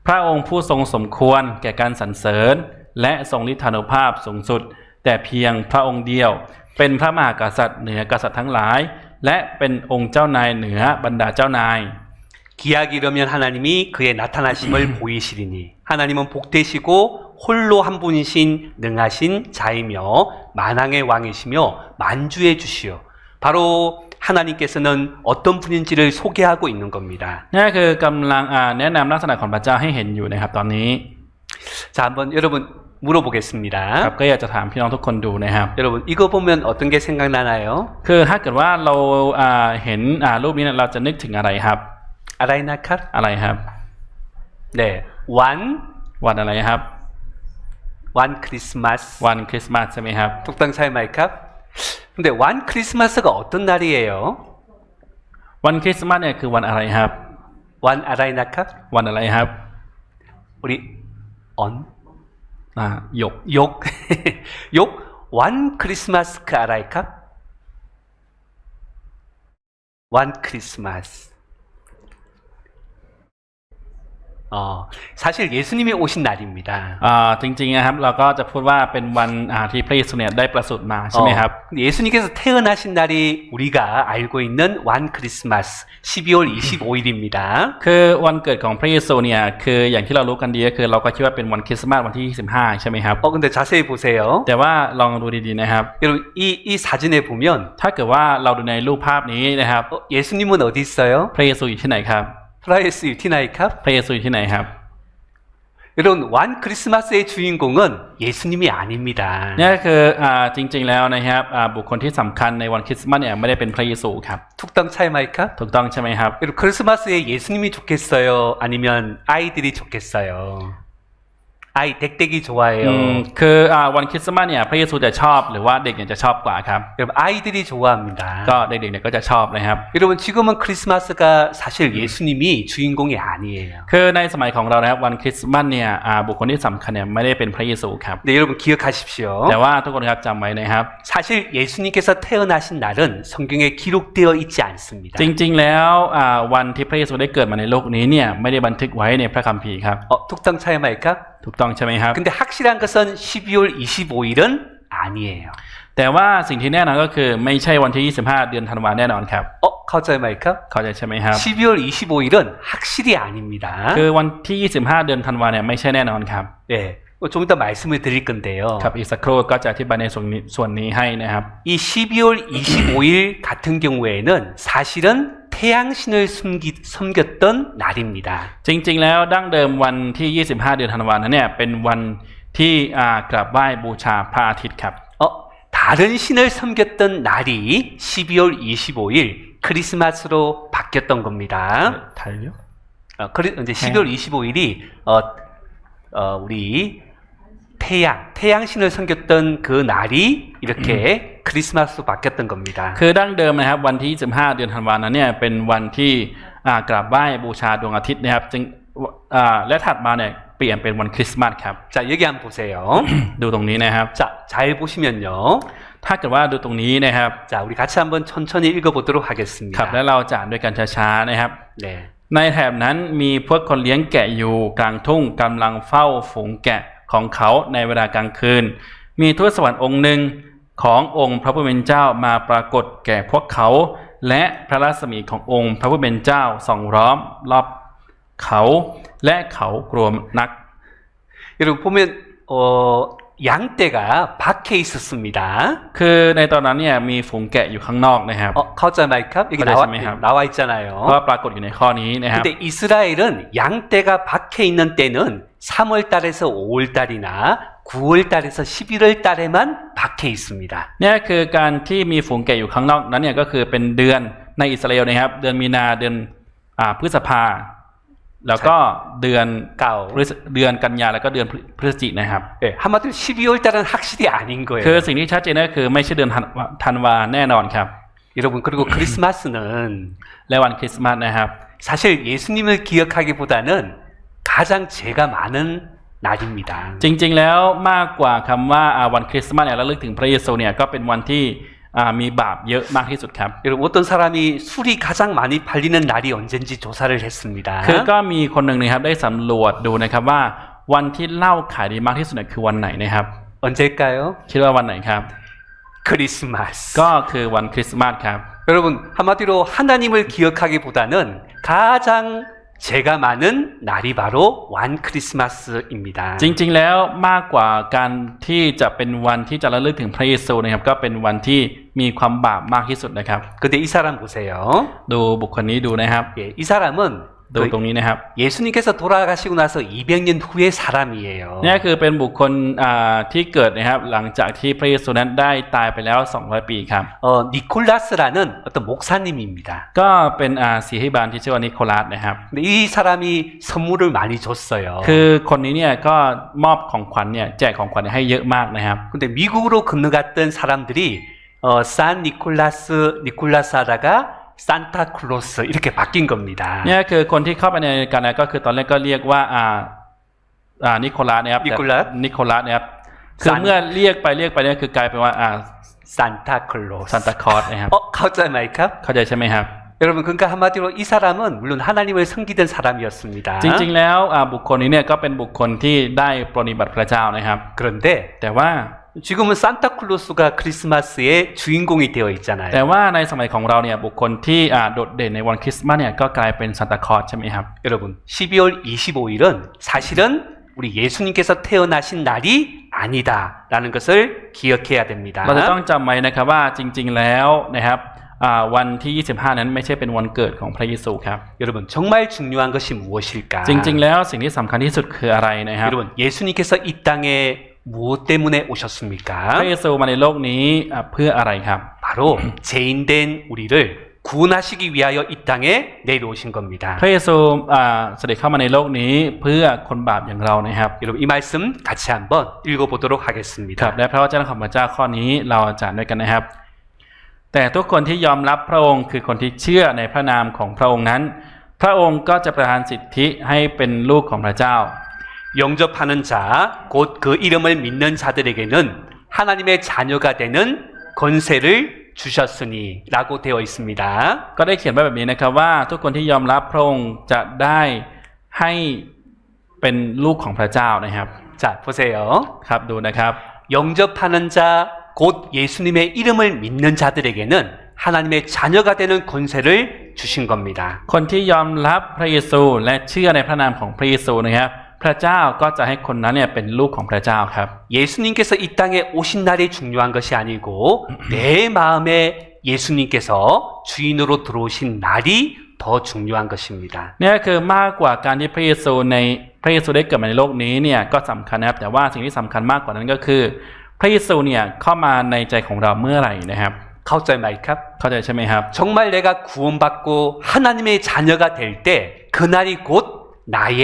พระองค์ผู้ทรงสมควรแก่การสรรเสริญและทรงฤทธานุภาพสูงสุด แต่เพียงพระองค์เดียว เป็นพระมหากษัตริย์เหนือกษัตริย์ทั้งหลาย และเป็นองค์เจ้านายเหนือบรรดาเจ้านาย 기약이 이르면 하나님이 그의 나타나심을 보이시리니 하나님은 복되시고 홀로 한 분이신 능하신 자이며 만왕의 왕이시며 만주의 주시요 바로 하나님께서는 어떤 분인지를 소개하고 있는 겁니다. นี่คือกำลังแนะนำลักษณะของพระเจ้าให้เห็นอยู่นะครับตอนนี้ 자, 한번 여러분 물어보겠습니다. ครับก็อยากจะถามพี่น้องทุกคนดูนะครับ 여러분 이거 보면 어떤 게 생각나나요? คือถ้าเกิดว่าเราเห็นรูปนี้เนี่ยเราจะนึกถึงอะไรครับ 아라이나캅? อะไรครับ 네, 완 วันอะไรครับ 크리스마스. วันคริสต์มาสใช่ไหมครับ 뚝땅 차이 마이캅? 근데 완 크리스마스가 어떤 날이에요? วันคริสต์มาสเนี่ยคือวันอะไรครับ 완 아라이나캅? วันอะไรครับ 우리 언? หยก 욕? 욕? 완 크리스마스 그 아라이캅? 완 크리스마스. 사실 예수님이 오신 날입니다. จริงๆนะครับเราก็จะพูดว่าเป็นวันที่พระเยซูเนี่ยได้ประสูติมาใช่ไหมครับ 근데 예수님께서 태어나신 날이 우리가 알고 있는 완 크리스마스 12월 25일입니다. คือวันเกิดของพระเยซูเนี่ยคืออย่างที่เรารู้กันดีก็คือเราก็คิดว่าเป็นวันคริสต์มาสวันที่25ใช่ไหมครับ 근데 자세히 보세요. แต่ว่าลองดูดีๆนะครับ 여러분 이 사진에 보면 ถ้าเกิดว่าเราดูในรูปภาพนี้นะครับ 예수님은 어디 있어요? พระเยซูอยู่ที่ไหนครับ 프라이스 유티나이캅? พระเยซูอยู่ที่ไหนครับ 여러분 완 크리스마스의 주인공은 예수님이 아닙니다. นี่คือจริงๆแล้วนะครับบุคคลที่สำคัญในวันคริสต์มาสเนี่ยไม่ได้เป็นพระเยซูครับ 툭땅 차이마이캅? ถูกต้องใช่ไหมครับ 여러분 크리스마스에 예수님이 좋겠어요? 아니면 아이들이 좋겠어요? 아이 댁댁이 좋아해요. คือวันคริสต์มาสเนี่ยพระเยซูจะชอบหรือว่าเด็กเนี่ยจะชอบกว่าครับ 여러분 아이들이 좋아합니다. ก็เด็กๆเนี่ยก็จะชอบนะครับ 여러분 지금은 크리스마스가 사실 예수님이 주인공이 아니에요. คือในสมัยของเรานะครับวันคริสต์มาสเนี่ยบุคคลที่สำคัญเนี่ยไม่ได้เป็นพระเยซูครับ 네, 여러분 기억하십시오. แต่ว่าทุกคนครับจำไว้นะครับ 사실 예수님께서 태어나신 날은 성경에 기록되어 있지 않습니다. จริงๆแล้ววันที่พระเยซูได้เกิดมาในโลกนี้เนี่ยไม่ได้บันทึกไว้ในพระคัมภีร์ครับ 툭땅 차이마이캅? ถูกต้องใช่ไหมครับ 근데 확실한 것은 12월 25일은 아니에요. แต่ว่าสิ่งที่แน่นอนก็คือไม่ใช่วันที่25เดือนธันวาแน่นอนครับ 카우자이마이캅? เข้าใจใช่ไหมครับ 12월 25일은 확실히 아닙니다. คือวันที่25เดือนธันวาเนี่ยไม่ใช่แน่นอนครับ 네, 좀 이따 말씀을 드릴 건데요. ครับอีกสักครู่ก็จะอธิบายในส่วนนี้ให้นะครับ 이 12월 25일 같은 경우에는 사실은 태양신을 섬겼던 날입니다. จริงๆแล้วดั้งเดิมวันที่25เดือนธันวานั้นเนี่ยเป็นวันที่กราบไหว้บูชาพระอาทิตย์ครับ 다른 신을 섬겼던 날이 12월 25일 크리스마스로 바뀌었던 겁니다. ไทยเยอะ 이제 12월 25일이 우리 태양신을 섬겼던 그 날이 이렇게 크리스마스로 바뀌었던 겁니다. คือดั้งเดิมนะครับวันที่25เดือนธันวานั้นเนี่ยเป็นวันที่กราบไหว้บูชาดวงอาทิตย์นะครับจึงและถัดมาเนี่ยเปลี่ยนเป็นวันคริสต์มาสครับ 자, 여기 한번 보세요. ดูตรงนี้นะครับ 자, 잘 보시면요. ถ้าเกิดว่าดูตรงนี้นะครับ 자, 우리 같이 한번 천천히 읽어보도록 ครับ 하겠습니다. และเราจะอ่านด้วยกันช้าๆนะครับ 네. ในแถบนั้นมีพวกคนเลี้ยงแกะอยู่กลางทุ่งกำลังเฝ้าฝูงแกะของเขาในเวลากลางคืน มีทูตสวรรค์องค์หนึ่งขององค์พระผู้เป็นเจ้ามาปรากฏแก่พวกเขา และพระรัศมีขององค์พระผู้เป็นเจ้าส่องล้อมรอบเขาและเขากลัวนัก 여러분 보면 양떼가 밖에 있었습니다. คือในตอนนั้นเนี่ยมีฝูงแกะอยู่ข้างนอกนะครับ 카우자 마이캅 여기 맞습니다. 나와 เพ 있잖아요. ราะว่าปรากฏอยู่ในข้อนี้นะครับ 근데 이스라엘은 양떼가 밖에 있는 때는 3월 달에서 5월 달이나 9월 달에서 11월 달에만 밖에 있습니다. เนี่ยคือการที่มีฝูงแกะอยู่ข้างนอกนั้นเนี่ยก็คือเป็นเดือน ในอิสราเอลนะครับเดือนมีนาเดือนพฤษภาแล้วก็เดือน 가오. เดือนกันยาแล้วก็เดือนพฤศจิกนะครับ 예, 한마디로 12월 달은 확실히 아닌 คือ 거예요. สิ่งที่ชัดเจนก็คือไม่ใช่เดือนธันวาแน่นอนครับ 여러분 그리고 크리스마스는 และวันคริสต์มาสนะครับ 사실 예수님을 기억하기보다는 가장 죄가 많은 날입니다. จริงๆแล้วมากกว่าคำว่าวันคริสต์มาสเนี่ยระลึกถึงพระเยซูเนี่ยก็เป็นวันที่มีบาปเยอะมากที่สุดครับ 여러분 어떤 사람이 술이 가장 많이 팔리는 날이 언젠지 조사를 했습니다. คือก็มีคนหนึ่งนะครับได้สำรวจดูนะครับว่าวันที่เหล้าขายดีมากที่สุดเนี่ยคือวันไหนนะครับ 언제일까요? คิดว่าวันไหนครับ 크리스마스. ก็คือวันคริสต์มาสครับ 여러분 한마디로 하나님을 기억하기보다는 가장 죄가 많은 날이 바로 완 크리스마스입니다. จริงๆแล้วมากกว่าการที่จะเป็นวันที่จะระลึกถึงพระเยซูนะครับก็เป็นวันที่มีความบาปมากที่สุดนะครับ 근데 이 사람 보세요. ดูบุคคลนี้ดูนะครับ 예, 이 사람은 ดูตรงนี้นะครับ 예수님께서 돌아가시고 나서 200년 후의 사람이에요. นี่คือเป็นบุคคลที่เกิดนะครับหลังจากที่พระเยซูนั้นได้ตายไปแล้ว200 ปีครับ 니콜라스라는 어떤 목사님입니다. ก็เป็นศิษย์บาลที่ชื่อว่านิโคลัสนะครับ 근데 이 사람이 선물을 많이 줬어요. คือคนนี้เนี่ยก็มอบของขวัญเนี่ยแจกของขวัญให้เยอะมากนะครับ 근데 미국으로 건너갔던 사람들이 산 니콜라스 하다가 산타클로스 이렇게 바뀐 겁니다. เนี่ยคือคนที่เข้าไปในกันนะก็คือตอนแรกก็เรียกว่านิโคลัสนะครับนิโคลัสนะครับคือเมื่อเรียกไปเนี่ยคือกลายเป็นว่า산타클로스. ซานตาคลอสนะครับ เข้าใจไหมครับ? เข้าใจใช่ไหมครับ 여러분 그러니까 한마디로 이 사람은 물론 하나님을 섬기던 사람이었습니다. จริงๆแล้วบุคคลนี้เนี่ยก็เป็นบุคคลที่ได้ปรนนิบัติพระเจ้านะครับ 그런데 แต่ว่า 지금은 산타클로스가 크리스마스의 주인공이 되어 있잖아요. แต่ว่าในสมัยของเราเนี่ยบุคคลที่โดดเด่นในวันคริสต์มาสเนี่ยก็กลายเป็นซานตาคลอสใช่ไหมครับ 여러분 12월 25일은 사실은 우리 예수님께서 태어나신 날이 아니다라는 것을 기억해야 됩니다. เราจะต้องจำไว้นะครับว่าจริงๆแล้วนะครับวันที่25นั้นไม่ใช่เป็นวันเกิดของพระเยซูครับ 여러분 정말 중요한 것이 무엇일까? จริงๆแล้วสิ่งที่สำคัญที่สุดคืออะไรนะครับ 여러분 예수님께서 이 땅에 무엇 때문에 오셨습니까? พระเยซูมาในโลกนี้เพื่ออะไรครับ 바로 죄인된 우리를 구원하시기 위하여 이 땅에 내려오신 겁니다. พระเยซูเสด็จเข้ามาในโลกนี้เพื่อคนบาปอย่างเรานะครับ 여러분 이 말씀 같이 한번 읽어보도록 ครับ 하겠습니다. และพระวจนะของพระเจ้าข้อนี้เราจะอ่านด้วยกันนะครับ แต่ทุกคนที่ยอมรับพระองค์คือคนที่เชื่อในพระนามของพระองค์นั้น พระองค์ก็จะประทานสิทธิให้เป็นลูกของพระเจ้า 영접하는 자, 곧 그 이름을 믿는 자들에게는 하나님의 자녀가 되는 권세를 주셨으니 라고 되어 있습니다. ก็ได้เขียนไว้แบบนี้นะครับว่าทุกคนที่ยอมรับพระองค์จะได้ให้เป็นลูกของพระเจ้านะครับ 자, 보세요. ครับดูนะครับ 영접하는 자, 곧 예수님의 이름을 믿는 자들에게는 하나님의 자녀가 되는 권세를 주신 겁니다. คนที่ยอมรับพระเยซูและเชื่อในพระนามของพระเยซูนะครับพระเจ้าก็จะให้คนนั้นเนี่ยเป็นลูกของพระเจ้าครับ 예수님께서 이 땅에 오신 날이 중요한 것이 아니고 내 마음에 예수님께서 주인으로 들어오신 날이 더 중요한 것입니다. เนี่ยคือมากกว่าการที่พระเยซูได้เกิดมาในโลกนี้เนี่ยก็สำคัญนะครับแต่ว่าสิ่งที่สำคัญมากกว่านั้นก็คือพระเยซูเนี่ยเข้ามาในใจของเราเมื่อไหร่นะครับ เข้าใจไหมครับ? เข้าใจใช่ไหมครับ 정말 내가 구원받고 하나님의 자녀가 될 때 그날이 곧 나의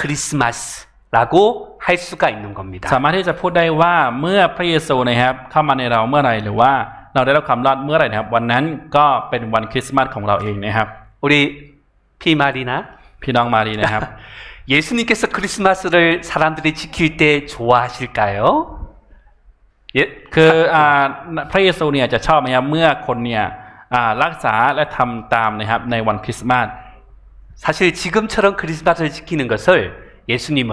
크리스마스라고 할 수가 있는 겁니다. สามารถที่จะพูดได้ว่าเมื่อพระเยซูนะครับเข้ามาในเราเมื่อไหร่หรือว่าเราได้รับความรอดเมื่อไหร่นะครับวันนั้นก็เป็นวันคริสต์มาสของเราเองนะครับ 우리 피마리나 พี่น้องมารีนะครับ 예수님께서 크리스마스를 사람들이 지킬 때 좋아하실까요? 예? คือพระเยซูเนี่ยจะชอบไหมครับเมื่อคนเนี่ยรักษาและทำตามนะครับในวันคริสต์มาส 사실 지금처럼 크리스마스를 지키는 것을 예수님은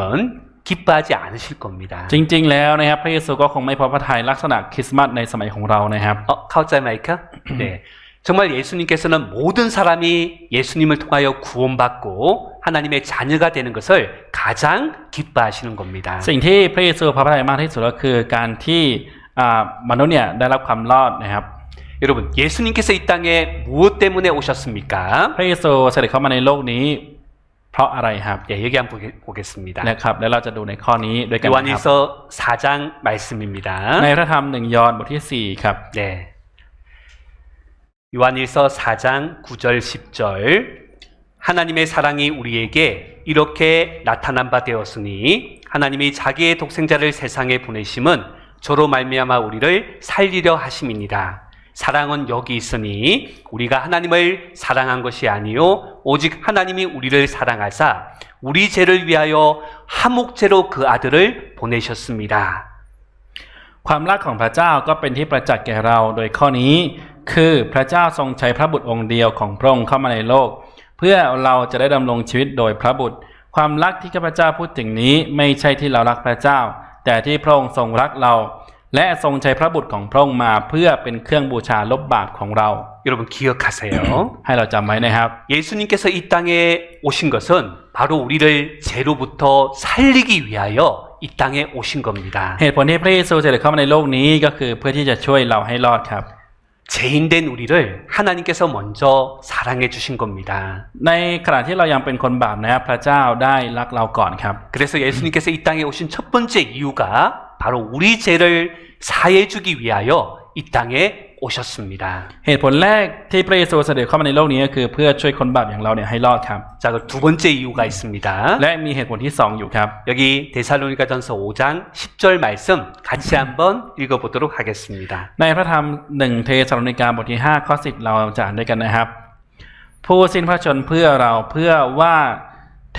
기뻐하지 않으실 겁니다. จริงๆแล้วนะครับพระเยซูก็คงไม่พอพระทัยลักษณะคริสต์มาสในสมัยของเรานะครับ เข้าใจไหมครับ? 네. 정말 예수님께서는 모든 사람이 예수님을 통하여 구원받고 하나님의 자녀가 되는 것을 가장 기뻐하시는 겁니다. สิ่งที่พระเยซูพอพระทัยมากที่สุดก็คือการที่มนุษย์เนี่ยได้รับความรอดนะครับ 여러분 예수님께서 이 땅에 무엇 때문에 오셨습니까? พระเยซูเสด็จเข้ามาในโลกนี้เพราะอะไรครับ 예, 여기 한번 보겠습니다. นะครับแล้วเราจะดูในข้อนี้ด้วยกันนะครับ 요한일서 4장 말씀입니다. ในพระธรรม1 ยอห์นบทที่ 4ครับ 네. 요한일서 4장 9절 10절 하나님의 사랑이 우리에게 이렇게 나타난 바 되었으니 하나님이 자기의 독생자를 세상에 보내심은 저로 말미암아 우리를 살리려 하심이니라. 사랑은 여기 있으니 우리가 하나님을 사랑한 것이 아니요 오직 하나님이 우리를 사랑하사 우리 죄를 위하여 화목제로 그 아들을 보내셨습니다. ความรักของพระเจ้าก็เป็นที่ประจักษ์แก่เราโดยข้อนี้คือพระเจ้าทรงใช้พระบุตรองค์เดียวของพระองค์เข้ามาในโลกเพื่อเราจะได้ดำรงชีวิตโดยพระบุตรความรักที่ข้าพเจ้าพูดถึงนี้ไม่ใช่ที่เรารักพระเจ้าแต่ที่พระองค์ทรงรักเราและทรงใช้พระบุตรของพระองค์มาเพื่อเป็นเครื่องบูชาลบบาปของเรา 여러분 기억하세요. ให้เราจำไว้นะครับ 예수님께서 이 땅에 오신 것은 바로 우리를 죄로부터 살리기 위하여 이 땅에 오신 겁니다. เหตุผลที่พระเยซูเสด็จเข้ามาในโลกนี้ก็คือเพื่อที่จะช่วยเราให้รอดครับ 죄인된 우리를 하나님께서 먼저 사랑해 주신 겁니다. ในขณะที่เรายังเป็นคนบาปนะครับพระเจ้าได้รักเราก่อนครับ 그래서 예수님께서 이 땅에 오신 첫 번째 이유가 바로 우리 죄를 사해 주기 위하여 이 땅에 오셨습니다. เหตุผลแรกที่พระเยซูเสด็จเข้ามาในโลกนี้ก็คือเพื่อช่วยคนบาปอย่างเราเนี่ยให้รอดครับ 자, 그 두 번째 이유가 있습니다. และมีเหตุผลที่สองอยู่ครับ 여기 데살로니가전서 5장 10절 말씀 같이 한번 읽어보도록 하겠습니다. ในพระธรรม1เทสาโลนิกาบทที่5ข้อ10เราจะอ่านด้วยกันนะครับ ผู้สิ้นพระชนม์เพื่อเราเพื่อว่า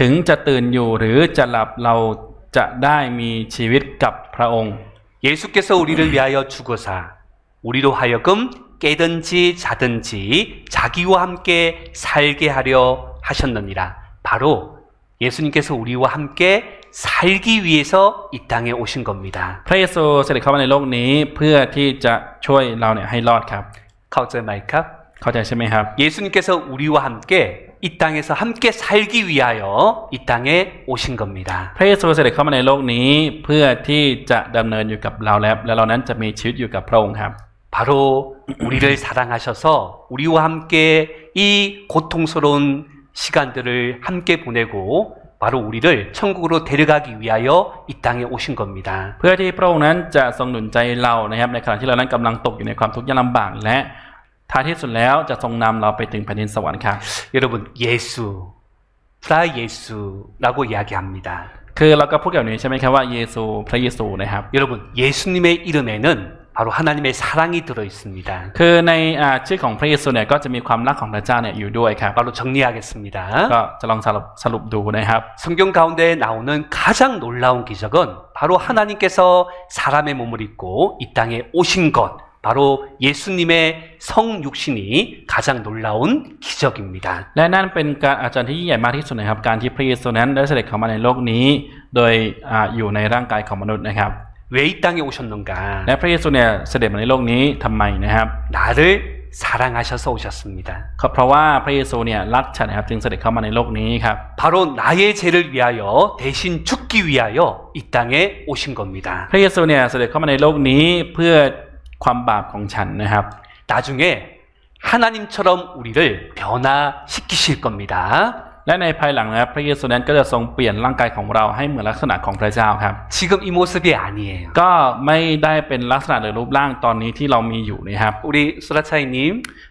ถึงจะตื่นอยู่หรือจะหลับเราจะได้มีชีวิตกับพระองค์ 예수께서 우리를 위하여 죽으사 우리로 하여금 깨든지 자든지 자기와 함께 살게 하려 하셨느니라. 바로 예수님께서 우리와 함께 살기 위해서 이 땅에 오신 겁니다. พระเยซูเสด็จเข้ามาในโลกนี้เพื่อที่จะช่วยเราเนี่ยให้รอดครับ 카우저 마이캅 เข้าใจใช่ไหมครับ 예수님께서 우리와 함께 이 땅에서 함께 살기 위하여 이 땅에 오신 겁니다. พระเยซูเสด็จเข้ามาในโลกนี้เพื่อที่จะดำเนินอยู่กับเราและเรานั้นจะมีชีวิตอยู่กับพระองค์ครับ 바로 우리를 사랑하셔서 우리와 함께 이 고통스러운 시간들을 함께 보내고 바로 우리를 천국으로 데려가기 위하여 이 땅에 오신 겁니다. เพื่อที่พระองค์นั้นจะทรงหนุนใจเรานะครับในขณะที่เรานั้นกำลังตกอยู่ในความทุกข์ยากลำบากและท้ายที่สุดแล้วจะทรงนำเราไปถึงแผ่นดินสวรรค์ครับ 여러분 예수, 프라 예수라고 이야기합니다. คือเราก็พูดแบบนี้ใช่ไหมครับว่าเยซูพระเยซูนะครับ 여러분 예수님의 이름에는 바로 하나님의 사랑이 들어 있습니다. คือในชื่อของพระเยซูเนี่ยก็จะมีความรักของพระเจ้าเนี่ยอยู่ด้วยครับ 바로 정리하겠습니다. ก็จะลองสรุปดูนะครับ 성경 가운데 나오는 가장 놀라운 기적은 바로 하나님께서 사람의 몸을 입고 이 땅에 오신 것, 바로 예수님의 성육신이 가장 놀라운 기적입니다. และนั่นเป็นการอาจารย์ที่ยิ่งใหญ่มากที่สุดนะครับการที่พระเยซูนั้นได้เสด็จเข้ามาในโลกนี้โดยอยู่ในร่างกายของมนุษย์นะครับ 왜 이 땅에 오셨는가? และพระเยซูเนี่ยเสด็จมาในโลกนี้ทำไมนะครับ 나를 사랑하셔서 오셨습니다. เพราะว่าพระเยซูเนี่ยรักฉันนะครับจึงเสด็จเข้ามาในโลกนี้ครับ 바로 나의 죄를 위하여 대신 죽기 위하여 이 땅에 오신 겁니다. พระเยซูเนี่ยเสด็จเข้ามาในโลกนี้เพื่อความบาปของฉันนะครับ 나중에 하나님처럼 우리를 변화시키실 겁니다. และในภายหลังนะครับพระเยซูนั้นก็จะทรงเปลี่ยนร่างกายของเราให้เหมือนลักษณะของพระเจ้าครับ 지금 이 모습이 아니에요. ก็ไม่ได้เป็นลักษณะหรือรูปร่างตอนนี้ที่เรามีอยู่นะครับ 우리 수라차이님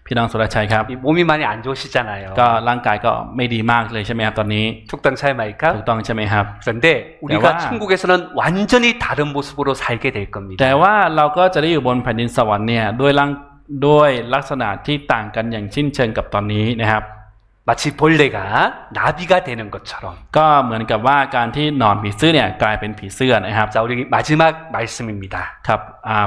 พี่น้องสุรชัยครับ 몸이 많이 안 좋으시잖아요. ก็ร่างกายก็ไม่ดีมากเลยใช่ไหมครับตอนนี้ tuk당차이 마이카? ถูกต้องใช่ไหมครับ 그런데 우리가 와. 천국에서는 완전히 다른 모습으로 살게 될 겁니다. แต่ว่าเราก็จะได้อยู่บนแผ่นดินสวรรค์เนี่ยด้วยลักษณะที่ต่างกันอย่างสิ้นเชิงกับตอนนี้นะครับ 마치 벌레가 나비가 되는 것처럼. ก็เหมือนกับว่าการที่หนอนผีเสื้อเนี่ยกลายเป็นผีเสื้อนะครับ 자, 우리 마지막 말씀입니다. ครับ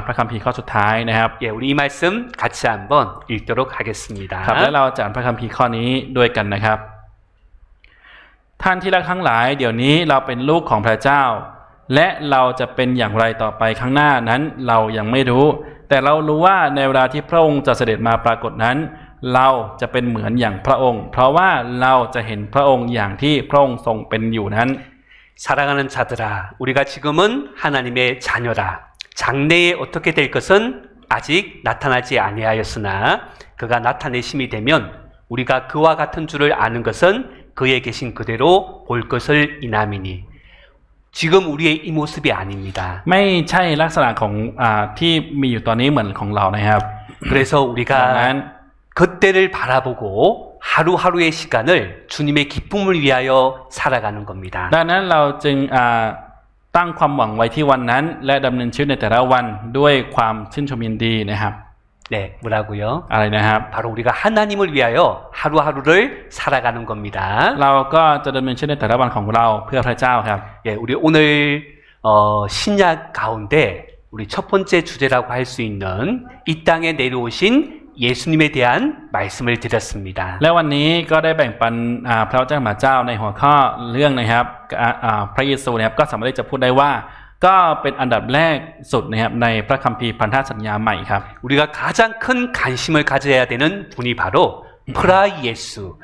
พระคัมภีร์ข้อสุดท้ายนะครับ 예, 우리 이 말씀 같이 한번 읽도록 하겠습니다. ครับและเราจะอ่านพระคัมภีร์ข้อนี้ด้วยกันนะครับ ท่านที่รักทั้งหลายเดี๋ยวนี้เราเป็นลูกของพระเจ้า และเราจะเป็นอย่างไรต่อไปข้างหน้านั้นเรายังไม่รู้ แต่เรารู้ว่าในเวลาที่พระองค์จะเสด็จมาปรากฏนั้น เราจะเป็นเหมือนอย่างพระองค์ เพราะว่าเราจะเห็นพระองค์อย่างที่พระองค์ทรงเป็นอยู่นั้น 사랑하는 자들아, 우리가 지금은 하나님의 자녀라. 장래에 어떻게 될 것은 아직 나타나지 아니하였으나 그가 나타내심이 되면 우리가 그와 같은 줄을 아는 것은 그에 계신 그대로 볼 것을 이남이니. 지금 우리의 이 모습이 아닙니다. ไม่ใช่ลักษณะของที่มีอยู่ตอนนี้เหมือนของเรานะครับ 그래서 ดังนั้น 우리가 그 그때를 바라보고 하루하루의 시간을 주님의 기쁨을 위하여 살아가는 겁니다. ดังนั้นเราจึงตั้งความหวังไว้ที่วันนั้น และดำเนินชีวิตในแต่ละวันด้วยความชื่นชมยินดีนะครับ 네, 뭐라고요? อะไรนะครับ 바로 우리가 하나님을 위하여 하루하루를 살아가는 겁니다. เราก็จะดำเนินชีวิตในแต่ละวันของเราเพื่อพระเจ้าครับ 예, 우리 오늘 신약 가운데 우리 첫 번째 주제라고 할 수 있는 이 땅에 내려오신 예수님에 대한 말씀을 드렸습니다. และวันนี้ก็ได้แบ่งปันพระเจ้าเจ้าในหัวข้อเรื่องนะครับพระเยซูนะครับก็สามารถที่จะพูดได้ว่าก็เป็นอันดับแรกสุดนะครับในพระคัมภีร์พันธสัญญาใหม่ครับ 우리가 가장 큰 관심을 가져야 되는 분이 바로 프라 예수,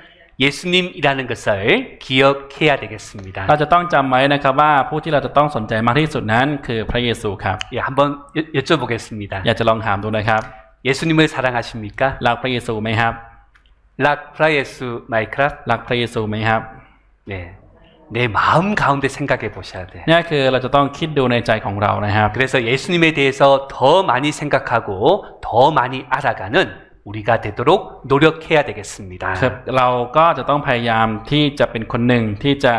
예수님이라는 것을 기억해야 되겠습니다. เราจะต้องจำไว้นะครับว่าผู้ที่เราจะต้องสนใจมากที่สุดนั้นคือพระเยซูครับ 예, 한번 여쭤보겠습니다. อยากจะลองถามดูนะครับ 예수님을 사랑하십니까? รักพระเยซูไหมครับ 락 프라 예수 마이크랍? รักพระเยซูไหมครับ 네, 내 마음 가운데 생각해 보셔야 돼. นี่คือเราจะต้องคิดดูในใจของเรานะครับ 그래서 예수님에 대해서 더 많이 생각하고 더 많이 알아가는 우리가 되도록 노력해야 되겠습니다. ครับเราก็จะต้องพยายามที่จะเป็นคนหนึ่งที่จะ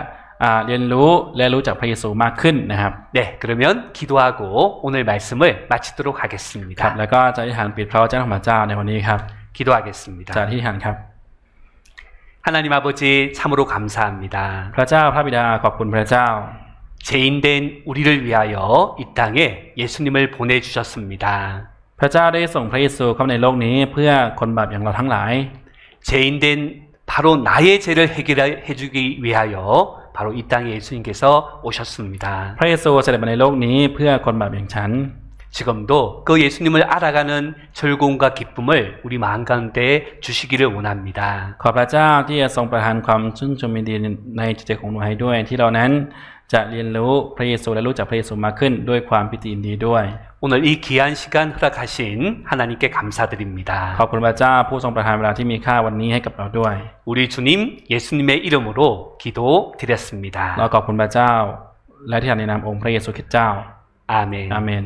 เรียนรู้และรู้จักพระเยซูมากขึ้นนะครับ 네, 그러면 기도하고 오늘 말씀을 마치도록 ครับ 하겠습니다. แล้วก็จะอธิษฐานปิดพระวจนะของพระเจ้าในวันนี้ครับ 기도하겠습니다. จะอธิษฐานครับ 하나님 아버지 참으로 감사합니다. พระเจ้าพระบิดาขอบคุณพระเจ้า 죄인된 우리를 위하여 이 땅에 예수님을 보내주셨습니다. พระเจ้าได้ส่งพระเยซูเข้าในโลกนี้เพื่อคนบาปอย่างเราทั้งหลาย 죄인된 바로 나의 죄를 해결해주기 위하여 바로 이 땅에 예수님께서 오셨습니다. พระเยซูเสด็จมาในโลกนี้เพื่อคนบาปอย่างฉัน 지금도 그 예수님을 알아가는 즐거움과 기쁨을 우리 마음 가운데 주시기를 원합니다. ขอพระเจ้าที่จะทรงประทานความชื่นชมยินดีในจิตใจของหนูให้ด้วย ที่เรานั้นจะเรียนรู้พระเยซูและรู้จักพระเยซูมากขึ้นด้วยความปิติยินดีด้วย 오늘 이 귀한 시간 허락하신 하나님께 감사드립니다. ขอบคุณพระเจ้าผู้ทรงประทานเวลาที่มีค่าวันนี้ให้กับเราด้วย 우리 주님 예수님의 이름으로 기도드렸습니다. เราขอบคุณพระเจ้าและที่ในนามองค์พระเยซูคริสต์เจ้า 아멘. อาเมน